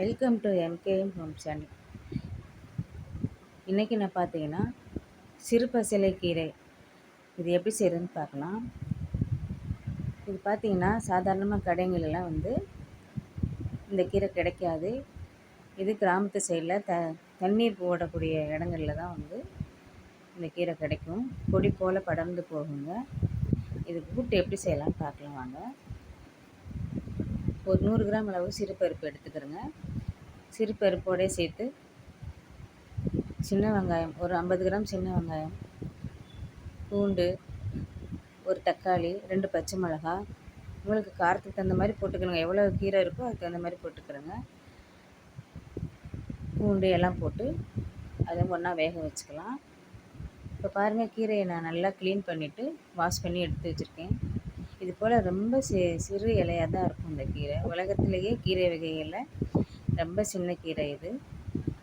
Welcome to MKM home channel. இன்றைக்கி நான் பார்த்தீங்கன்னா சிறுபசலை கீரை இது எப்படி செய்கிறதுன்னு பார்க்கலாம். இது பார்த்தீங்கன்னா சாதாரணமாக கடைங்களெல்லாம் இந்த கீரை கிடைக்காது. இது கிராமத்து சைடில் தண்ணீர் ஓடக்கூடிய இடங்களில் தான் இந்த கீரை கிடைக்கும். கொடி போல் படர்ந்து போகுங்க. இது கூட்டு எப்படி செய்யலாம்னு பார்க்கலாம் வாங்க. ஒரு 100 கிராம் அளவு சிறுபருப்பு எடுத்துக்கிறேங்க. சிறுபருப்போடே சேர்த்து சின்ன வெங்காயம் ஒரு 50 கிராம் சின்ன வெங்காயம், பூண்டு, ஒரு தக்காளி, 2 பச்சை மிளகா, உங்களுக்கு காரத்துக்கு தகுந்த மாதிரி போட்டுக்கணுங்க. எவ்வளோ கீரை இருக்கோ அதுக்கு தகுந்த மாதிரி போட்டுக்கிறேங்க. பூண்டு எல்லாம் போட்டு அதை ஒன்றா வேக வச்சுக்கலாம். இப்போ பாருங்கள், கீரையை நான் நல்லா க்ளீன் பண்ணிவிட்டு வாஷ் பண்ணி எடுத்து வச்சுருக்கேன். இது போல் ரொம்ப சிறு இலையாக தான் இருக்கும் இந்த கீரை. உலகத்திலேயே கீரை வகைகளில் ரொம்ப சின்ன கீரை இது.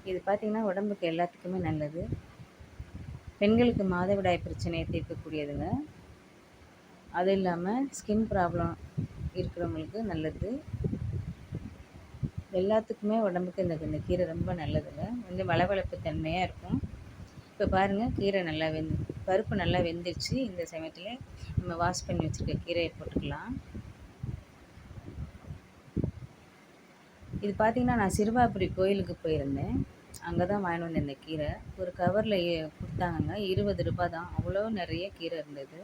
இது பார்த்திங்கன்னா உடம்புக்கு எல்லாத்துக்குமே நல்லது. பெண்களுக்கு மாதவிடாய் பிரச்சனையை தீர்க்கக்கூடியதுங்க. அது இல்லாமல் ஸ்கின் ப்ராப்ளம் இருக்கிறவங்களுக்கு நல்லது. எல்லாத்துக்குமே உடம்புக்கு இந்த கீரை ரொம்ப நல்லதுங்க. வளவளப்பு தன்மையாக இருக்கும். இப்போ பாருங்கள், கீரை நல்லா பருப்பு நல்லா வெந்துடுச்சு. இந்த சமயத்தில் நம்ம வாஷ் பண்ணி வச்சுருக்க கீரையை போட்டுக்கலாம். இது பார்த்திங்கன்னா நான் சிறுவாபுரி கோயிலுக்கு போயிருந்தேன். அங்கே தான் வாங்கிட்டு வந்தேன் இந்த கீரை. ஒரு கவரில் கொடுத்தாங்க, 20 ரூபாய் தான். அவ்வளோ நிறைய கீரை இருந்தது.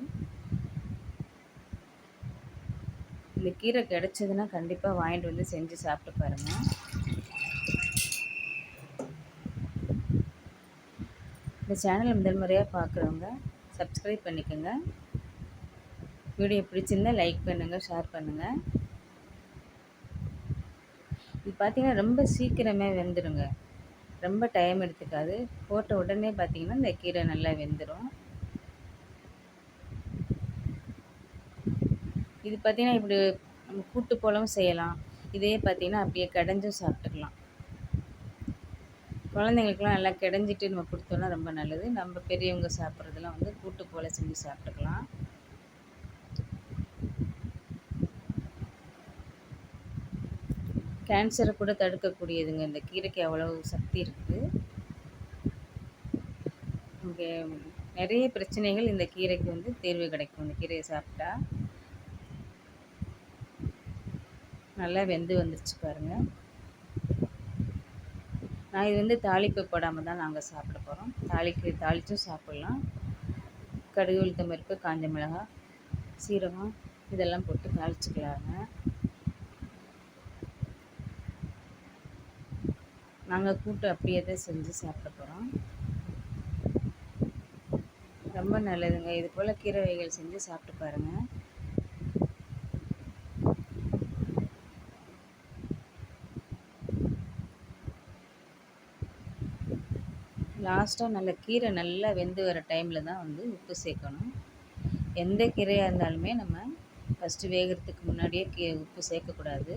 இந்த கீரை கிடச்சதுன்னா கண்டிப்பாக வாங்கிட்டு வந்து செஞ்சு சாப்பிட்டு பாருங்கள். இந்த சேனலை முதல் முறையாக பார்க்குறவங்க சப்ஸ்கிரைப் பண்ணிக்கோங்க. வீடியோ பிடிச்சிருந்தா லைக் பண்ணுங்கள், ஷேர் பண்ணுங்கள். இது பார்த்திங்கன்னா ரொம்ப சீக்கிரமே வெந்துடுங்க. ரொம்ப டைம் எடுத்துக்காது. போட்ட உடனே பார்த்திங்கன்னா இந்த கீரை நல்லா வெந்துடும். இது பார்த்திங்கன்னா இப்படி நம்ம கூட்டு போலவும் செய்யலாம். இதே பார்த்திங்கன்னா அப்படியே கடைஞ்சும் சாப்பிட்டுக்கலாம். குழந்தைங்களுக்குலாம் நல்லா கிடைஞ்சிட்டு நம்ம கொடுத்தோன்னா ரொம்ப நல்லது. நம்ம பெரியவங்க சாப்பிட்றதுலாம் கூட்டு போல் செஞ்சு சாப்பிட்டுக்கலாம். கேன்சரை கூட தடுக்கக்கூடியதுங்க. இந்த கீரைக்கு அவ்வளவு சக்தி இருக்குது. இங்கே நிறைய பிரச்சனைகள் இந்த கீரைக்கு தீர்வு கிடைக்கும். இந்த கீரையை சாப்பிட்டா நல்லா வெந்து வந்துருச்சு பாருங்கள். நான் இது தாளிப்பு போடாமல் தான் நாங்கள் சாப்பிட போகிறோம். தாளிச்சும் சாப்பிட்லாம். கடுகு, உளுத்தம் பருப்பு, காஞ்ச மிளகாய், சீரகம் இதெல்லாம் போட்டு தாளிச்சுக்கலாங்க. நாங்கள் கூட்டு அப்படியே தான் செஞ்சு சாப்பிட போகிறோம். ரொம்ப நல்லதுங்க. இது போல் கீரை வகைகள் செஞ்சு சாப்பிட்டு பாருங்கள். லாஸ்ட்டாக கீரை நல்லா வெந்து வர டைமில் தான் உப்பு சேர்க்கணும். எந்த கீரையாக இருந்தாலுமே நம்ம ஃபஸ்ட்டு வேகிறதுக்கு முன்னாடியே உப்பு சேர்க்கக்கூடாது.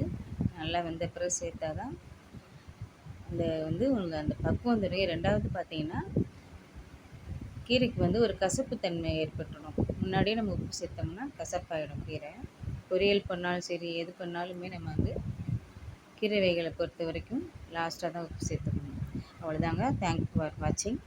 நல்லா வெந்த பிறகு சேர்த்தா தான் அந்த உங்களுக்கு அந்த பக்குவம் தெரியும். ரெண்டாவது பார்த்திங்கன்னா கீரைக்கு ஒரு கசப்பு தன்மை ஏற்பட்டுடும். முன்னாடியே நம்ம உப்பு சேர்த்தோம்னா கசப்பாயிடும் கீரை. பொரியல் பண்ணாலும் சரி, எது பண்ணாலுமே நம்ம கீரை வகைகளை பொறுத்த வரைக்கும் லாஸ்ட்டாக தான் உப்பு சேர்த்துக்கணும். அவ்வளோதாங்க. தேங்க்ஸ் ஃபார் வாட்சிங்.